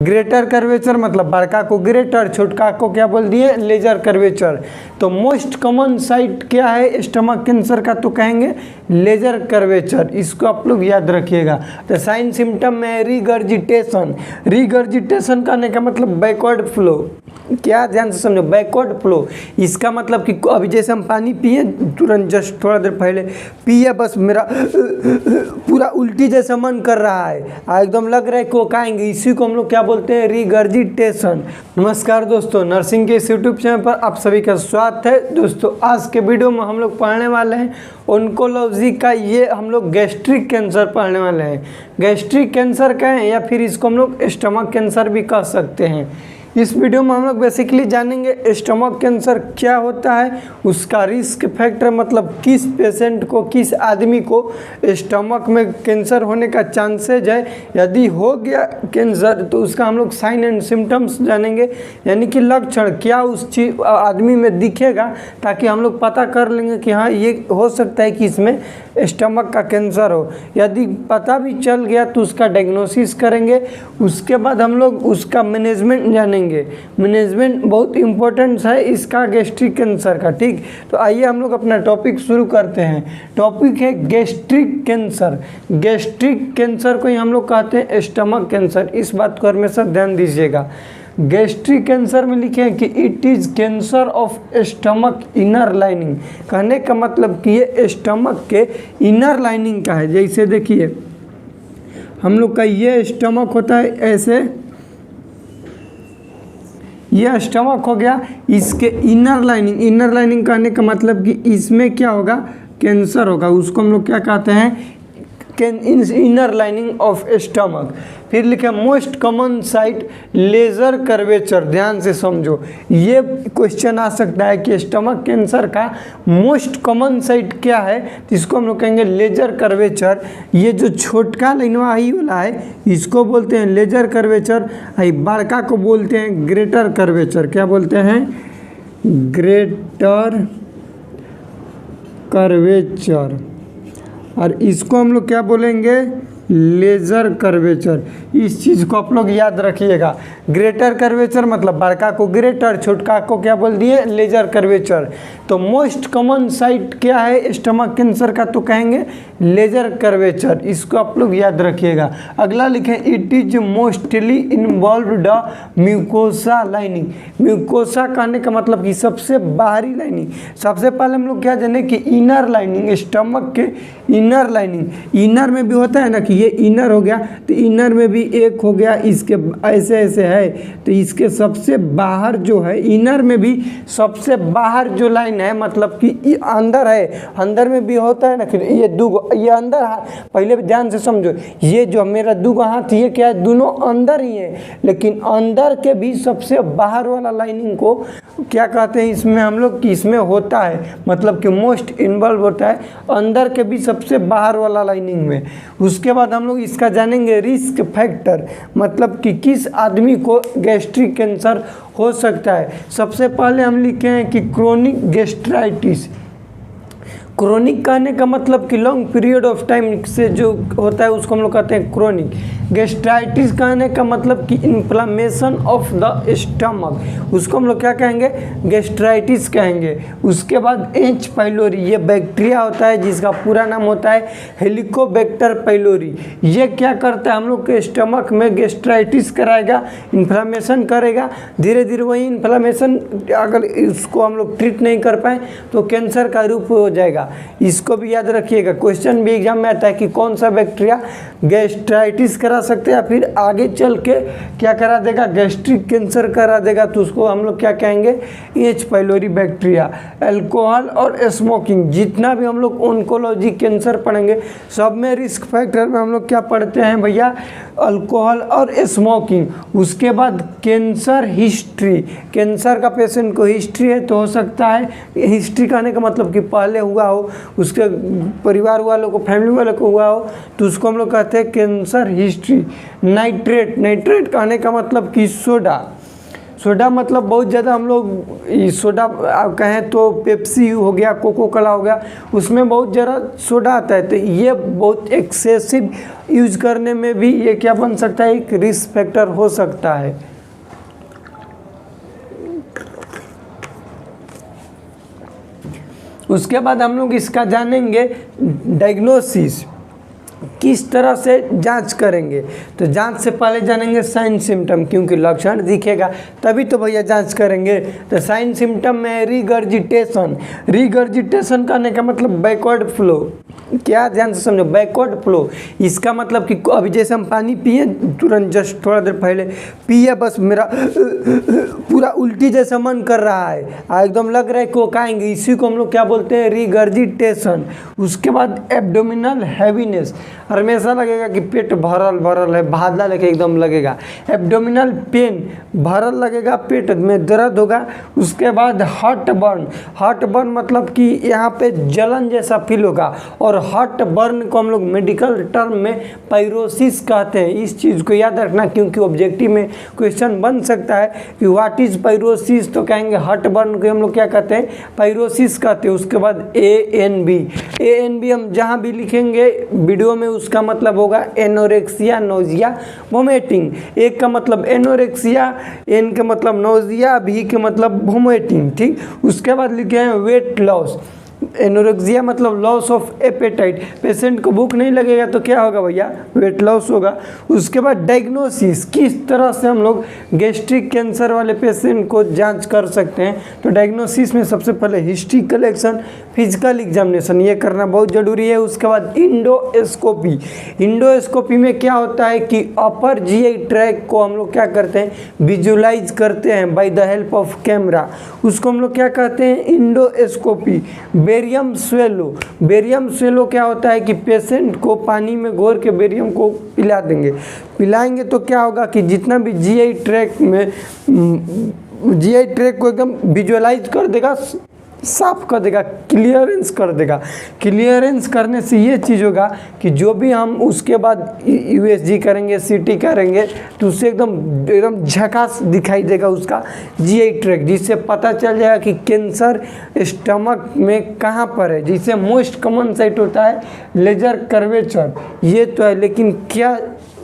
Greater curvature मतलब बड़का को ग्रेटर, छोटका को क्या बोल दिए लेजर कर्वेचर। तो मोस्ट कॉमन साइट क्या है स्टमक कैंसर का, तो कहेंगे लेजर कर्वेचर। इसको आप लोग याद रखिएगा। तो साइन सिम्टम में रिगर्जिटेशन, रिगर्जिटेशन कहने का मतलब बैकवर्ड फ्लो। क्या ध्यान से समझो, बैकवर्ड फ्लो। इसका मतलब कि अभी जैसे हम पानी पिए तुरंत जस्ट थोड़ा देर पहले पिए, बस मेरा पूरा उल्टी जैसा मन कर रहा है, एकदम लग रहा है कोकाएंगे, इसी को हम लोग क्या बोलते हैं रिगर्जिटेशन। नमस्कार दोस्तों, नर्सिंग के इस यूट्यूब चैनल पर आप सभी का स्वागत है। दोस्तों आज के वीडियो में हम लोग पढ़ने वाले हैं ऑन्कोलॉजी का, ये हम लोग गैस्ट्रिक कैंसर पढ़ने वाले हैं। गैस्ट्रिक कैंसर कहें या फिर इसको हम लोग स्टमक कैंसर भी कह सकते हैं। इस वीडियो में हम लोग बेसिकली जानेंगे स्टमक कैंसर क्या होता है, उसका रिस्क फैक्टर मतलब किस पेशेंट को, किस आदमी को स्टमक में कैंसर होने का चांसेज है, यदि हो गया कैंसर तो उसका हम लोग साइन एंड सिम्टम्स जानेंगे, यानी कि लक्षण क्या उस चीज आदमी में दिखेगा, ताकि हम लोग पता कर लेंगे कि हाँ ये हो सकता है कि इसमें स्टमक का कैंसर हो। यदि पता भी चल गया तो उसका डायग्नोसिस करेंगे। उसके बाद हम लोग उसका मैनेजमेंट जानेंगे। मैनेजमेंट बहुत इंपॉर्टेंट है इसका गैस्ट्रिक कैंसर का। ठीक, तो आइए हम लोग अपना टॉपिक शुरू करते हैं। टॉपिक है गैस्ट्रिक कैंसर। गैस्ट्रिक कैंसर को ही हम लोग कहते हैं स्टमक कैंसर। इस बात को हमेशा ध्यान दीजिएगा। गैस्ट्रिक कैंसर में लिखे हैं कि it is cancer of stomach inner lining. कहने का मतलब कि ये स्टमक के इनर लाइनिंग का है। जैसे देखिए हम लोग का ये स्टमक होता है ऐसे, यह स्टमक हो गया, इसके इनर लाइनिंग, इनर लाइनिंग कहने का मतलब कि इसमें क्या होगा कैंसर होगा, उसको हम लोग क्या कहते हैं इनर लाइनिंग ऑफ स्टमक। फिर लिखे most common site lesser curvature. ध्यान से समझो, ये क्वेश्चन आ सकता है कि स्टमक कैंसर का मोस्ट कॉमन साइट क्या है, तो इसको हम लोग कहेंगे लेजर कर्वेचर। ये जो छोटका लाइनवा ही वाला है इसको बोलते हैं लेजर कर्वेचर, बड़का को बोलते हैं ग्रेटर कर्वेचर। क्या बोलते हैं ग्रेटर कर्वेचर, और इसको हम लोग क्या बोलेंगे लेजर कर्वेचर। इस चीज़ को आप लोग याद रखिएगा। ग्रेटर कर्वेचर मतलब बड़का को ग्रेटर, छोटका को क्या बोल दिए लेजर कर्वेचर। तो मोस्ट कॉमन साइट क्या है स्टमक कैंसर का, तो कहेंगे लेजर कर्वेचर। इसको आप लोग याद रखिएगा। अगला लिखें it is mostly involved mucosa lining. Mucosa कहने का मतलब कि सबसे बाहरी लाइनिंग। सबसे पहले हम लोग क्या जाने कि इनर लाइनिंग, स्टमक के इनर लाइनिंग। इनर में भी होता है ना कि ये इनर हो गया, तो इनर में भी एक हो गया, इसके ऐसे ऐसे है, तो इसके सबसे बाहर जो है इनर में भी सबसे बाहर जो लाइन है मतलब कि अंदर है, अंदर में भी होता है ना कि ये दो, ये अंदर पहले ध्यान से समझो, ये जो मेरा दो हाथ ये क्या है दोनों अंदर ही है, लेकिन अंदर के भी सबसे बाहर वाला लाइनिंग को क्या कहते हैं इसमें हम लोग कि इसमें होता है मतलब कि मोस्ट इन्वॉल्व होता है अंदर के भी सबसे बाहर वाला लाइनिंग में। उसके बाद हम लोग इसका जानेंगे रिस्क फैक्टर मतलब कि किस आदमी को गैस्ट्रिक कैंसर हो सकता है। सबसे पहले हम लिखे हैं कि क्रोनिक गैस्ट्राइटिस। क्रोनिक कहने का मतलब कि लॉन्ग पीरियड ऑफ टाइम से जो होता है उसको हम लोग कहते हैं क्रोनिक। गैस्ट्राइटिस कहने का मतलब कि इन्फ्लामेशन ऑफ द स्टमक, उसको हम लोग क्या कहेंगे गैस्ट्राइटिस कहेंगे। उसके बाद एच पाइलोरी, ये बैक्टीरिया होता है जिसका पूरा नाम होता है हेलिकोबैक्टर पाइलोरी। ये क्या करता है हम लोग के स्टमक में गैस्ट्राइटिस कराएगा, इन्फ्लामेशन करेगा, धीरे धीरे वही इन्फ्लामेशन अगर इसको हम लोग ट्रीट नहीं कर पाए तो कैंसर का रूप हो जाएगा। इसको भी याद रखिएगा, क्वेश्चन भी एग्जाम में आता है कि कौन सा बैक्टीरिया गैस्ट्राइटिस करा सकते हैं या फिर आगे चल के क्या करा देगा गैस्ट्रिक कैंसर करा देगा, तो उसको हम लोग क्या कहेंगे एच पाइलोरी बैक्टीरिया। अल्कोहल और स्मोकिंग, जितना भी हम लोग ऑन्कोलॉजी कैंसर पढ़ेंगे सब में रिस्क फैक्टर में हम लोग क्या पढ़ते हैं भैया अल्कोहल और स्मोकिंग। उसके बाद कैंसर हिस्ट्री, कैंसर का पेशेंट को हिस्ट्री है तो हो सकता है, हिस्ट्री कहने का मतलब कि पहले हुआ हो, उसके परिवार वालों को फैमिली वालों को हुआ हो, तो उसको हम लोग कहते हैं कैंसर हिस्ट्री। नाइट्रेट, नाइट्रेट कहने का मतलब कि सोडा, सोडा मतलब बहुत ज़्यादा हम लोग सोडा आप कहें तो पेप्सी हो गया, कोको कोला हो गया, उसमें बहुत ज़्यादा सोडा आता है। तो ये बहुत एक्सेसिव यूज करने में भी ये क्या बन सकता है, एक रिस्क फैक्टर हो सकता है। उसके बाद हम लोग इसका जानेंगे डायग्नोसिस, किस तरह से जांच करेंगे। तो जांच से पहले जानेंगे साइन सिम्टम, क्योंकि लक्षण दिखेगा तभी तो भैया जांच करेंगे। तो साइन सिम्टम में रिगर्जिटेशन, रिगर्जिटेशन करने का मतलब बैकवर्ड फ्लो, क्या ध्यान से समझो, बैकवर्ड फ्लो। इसका मतलब कि अभी जैसे हम पानी पिए तुरंत जस्ट थोड़ा देर पहले पिए, बस मेरा पूरा उल्टी जैसा मन कर रहा है, एकदम लग रहा है कि वो खाएंगे, इसी को हम लोग क्या बोलते हैं, रिगर्जिटेशन। उसके बाद एब्डोमिनल हैवीनेस, हमेशा लगेगा कि पेट भरल भरल है, भादला लेके एकदम लगेगा। एब्डोमिनल पेन, भरल लगेगा, पेट में दर्द होगा। उसके बाद हार्ट बर्न, हार्ट बर्न मतलब कि यहाँ पे जलन जैसा फील होगा। और हार्ट बर्न को हम लोग मेडिकल टर्म में पायरोसिस कहते हैं। इस चीज़ को याद रखना, क्योंकि ऑब्जेक्टिव में क्वेश्चन बन सकता है कि व्हाट इज पायरोसिस, तो कहेंगे हार्ट बर्न को हम लोग क्या कहते हैं, पायरोसिस कहते हैं। उसके बाद ANB हम जहाँ भी लिखेंगे वीडियो में उसका मतलब होगा एनोरेक्सिया, नोजिया, वोमिटिंग। एक का मतलब एनोरेक्सिया, एन का मतलब नोजिया, बी के मतलब वोमिटिंग, ठीक। उसके बाद लिखे हैं वेट लॉस, एनोरेक्सिया मतलब लॉस ऑफ एपेटाइट, पेशेंट को भूख नहीं लगेगा तो क्या होगा भैया, वेट लॉस होगा। उसके बाद डायग्नोसिस, किस तरह से हम लोग गैस्ट्रिक कैंसर वाले पेशेंट को जांच कर सकते हैं। तो डायग्नोसिस में सबसे पहले हिस्ट्री कलेक्शन, फिजिकल एग्जामिनेशन, ये करना बहुत ज़रूरी है। उसके बाद इंडोस्कोपी, इंडोस्कोपी में क्या होता है कि अपर GI ट्रैक को हम लोग क्या करते हैं, विजुलाइज करते हैं by the help of camera, उसको हम लोग क्या कहते हैं, endoscopy. Barium swallow, barium swallow क्या होता है कि पेशेंट को पानी में घोर के बेरियम को पिला देंगे, पिलाएंगे तो क्या होगा कि जितना भी GI ट्रैक में GI ट्रैक को एकदम विजुअलाइज कर देगा, साफ कर देगा, क्लियरेंस कर देगा। क्लियरेंस करने से ये चीज़ होगा कि जो भी हम उसके बाद USG करेंगे, CT करेंगे, तो उससे एकदम झकास दिखाई देगा उसका GI ट्रैक, जिससे पता चल जाएगा कि कैंसर स्टमक में कहाँ पर है। जिससे मोस्ट कॉमन साइट होता है लेजर कर्वेचर, ये तो है, लेकिन क्या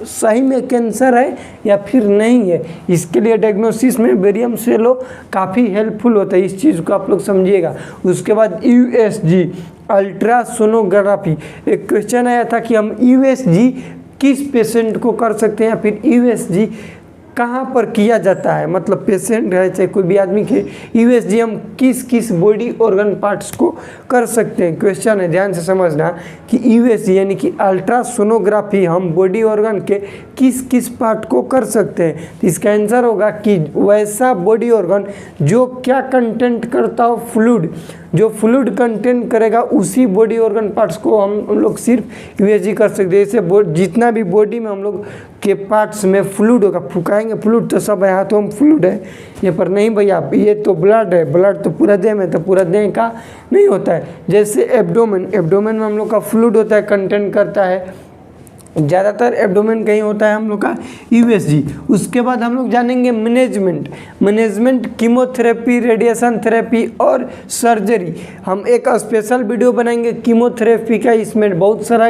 सही में कैंसर है या फिर नहीं है, इसके लिए डायग्नोसिस में बेरियम स्वेलो काफ़ी हेल्पफुल होता है। इस चीज़ को आप लोग समझिएगा। उसके बाद USG, अल्ट्रासोनोग्राफी। एक क्वेश्चन आया था कि हम USG किस पेशेंट को कर सकते हैं, या फिर USG कहाँ पर किया जाता है, मतलब पेशेंट है चाहे कोई भी आदमी के, USG हम किस किस बॉडी ऑर्गन पार्ट्स को कर सकते हैं। क्वेश्चन है, ध्यान से समझना कि USG यानी कि अल्ट्रासोनोग्राफी हम बॉडी ऑर्गन के किस किस पार्ट को कर सकते हैं। तो इसका आंसर होगा कि वैसा बॉडी ऑर्गन जो क्या कंटेंट करता हो, फ्लूइड, जो फ्लूइड कंटेंट करेगा उसी बॉडी ऑर्गन पार्ट्स को हम लोग सिर्फ USG कर सकते हैं। जैसे जितना भी बॉडी में हम लोग के पार्ट्स में फ्लूइड होगा, फुकाएंगे फ्लूइड तो सब है, हाथों में फ्लूइड है, ये पर नहीं भैया, ये तो ब्लड है, ब्लड तो पूरा देह में, तो पूरा देह का नहीं होता है। जैसे एब्डोमेन, एब्डोमेन में हम लोग का फ्लूइड होता है, कंटेंट करता है, ज़्यादातर एब्डोमेन कहीं होता है हम लोग का USG। उसके बाद हम लोग जानेंगे management, management chemotherapy, radiation therapy और सर्जरी। हम एक स्पेशल वीडियो बनाएंगे कीमोथेरेपी का, इसमें बहुत सारा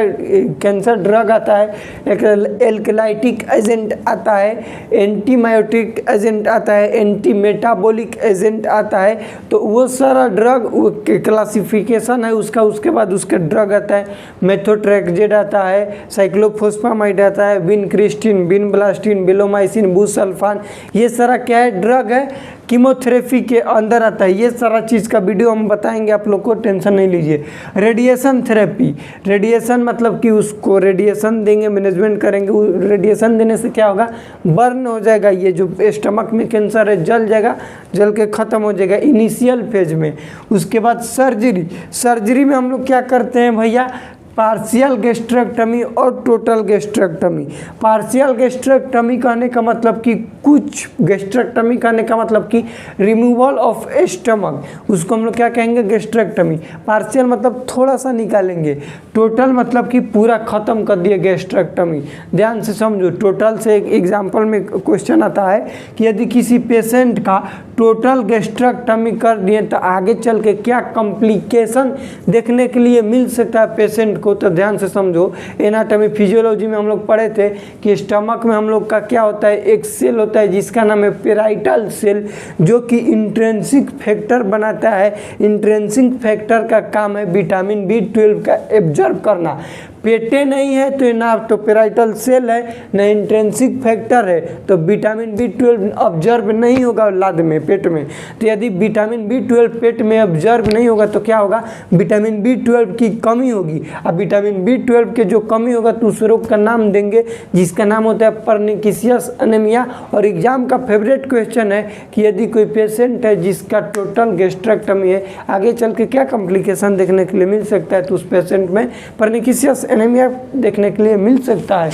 कैंसर ड्रग आता है, एक एल्कलाइटिक एजेंट आता है, एंटीबायोटिक एजेंट आता है, एंटी मेटाबॉलिक एजेंट आता है, तो वो सारा ड्रग क्लासिफिकेशन है उसका। उसके बाद उसका ड्रग आता है, मेथोट्रेक्सेट आता है, साइक्लोफॉस्फामाइड आता है, विनक्रिस्टिन, विनब्लास्टिन, बेलोमाइसिन, बुसल्फान, ये सारा क्या है, ड्रग है, कीमोथेरेपी के अंदर आता है। ये सारा चीज़ का वीडियो हम बताएंगे आप लोग को, टेंशन नहीं लीजिए। रेडिएशन थेरेपी, रेडिएशन मतलब कि उसको रेडिएशन देंगे, मैनेजमेंट करेंगे। रेडिएशन देने से क्या होगा, बर्न हो जाएगा, ये जो स्टमक में कैंसर है जल जाएगा, जल के ख़त्म हो जाएगा इनिशियल फेज में। उसके बाद सर्जरी, सर्जरी में हम लोग क्या करते हैं भैया, पार्शियल गैस्ट्रेक्टमी और टोटल गैस्ट्रेक्टमी। पार्शियल गैस्ट्रेक्टमी कहने का मतलब कि कुछ, गैस्ट्रेक्टमी कहने का मतलब कि रिमूवल ऑफ स्टमक, उसको हम लोग क्या कहेंगे, गैस्ट्रेक्टमी। पार्शियल मतलब थोड़ा सा निकालेंगे, टोटल मतलब कि पूरा खत्म कर दिए गैस्ट्रेक्टमी। ध्यान से समझो, टोटल से एक एग्जाम्पल में क्वेश्चन आता है कि यदि किसी पेशेंट का टोटल गैस्ट्रेक्टमी कर दिए तो आगे चल के क्या कॉम्प्लिकेशन देखने के लिए मिल सकता है पेशेंट को। तो ध्यान से समझो, एनाटॉमी फिजियोलॉजी में हम लोग पढ़े थे कि स्टमक में हम लोग का क्या होता है, एक सेल होता है जिसका नाम है पेराइटल सेल, जो कि इंट्रिंसिक फैक्टर बनाता है। इंट्रिंसिक फैक्टर का काम है विटामिन B12 का एब्जॉर्ब करना। पेटे नहीं है तो ना तो पेराइटल सेल है, न इंट्रिंसिक फैक्टर है, तो विटामिन B12 ऑब्जर्व नहीं होगा लाद में, पेट में। तो यदि विटामिन B12 पेट में ऑब्जर्व नहीं होगा तो क्या होगा, विटामिन B12 की कमी होगी। अब विटामिन B12 के जो कमी होगा तो उस रोग का नाम देंगे जिसका नाम होता है परनिकिसियस एनीमिया। और एग्जाम का फेवरेट क्वेश्चन है कि यदि कोई पेशेंट है जिसका टोटल गैस्ट्रेक्टमी है, आगे चल के क्या कॉम्प्लिकेशन देखने के लिए मिल सकता है, तो उस पेशेंट में परनिकिसियस एनीमिया देखने के लिए मिल सकता है।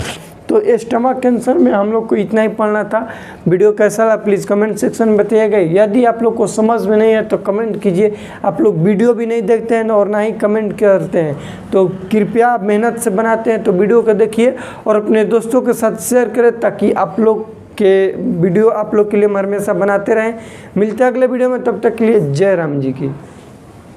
तो स्टमक कैंसर में हम लोग को इतना ही पढ़ना था। वीडियो कैसा लगा प्लीज़ कमेंट सेक्शन में बताइएगा। यदि आप लोग को समझ में नहीं है तो कमेंट कीजिए। आप लोग वीडियो भी नहीं देखते हैं और ना ही कमेंट करते हैं, तो कृपया मेहनत से बनाते हैं तो वीडियो को देखिए और अपने दोस्तों के साथ शेयर करें ताकि आप लोग के वीडियो आप लोग के लिए हम हमेशा बनाते रहें। मिलते हैं अगले वीडियो में, तब तक के लिए जय राम जी की।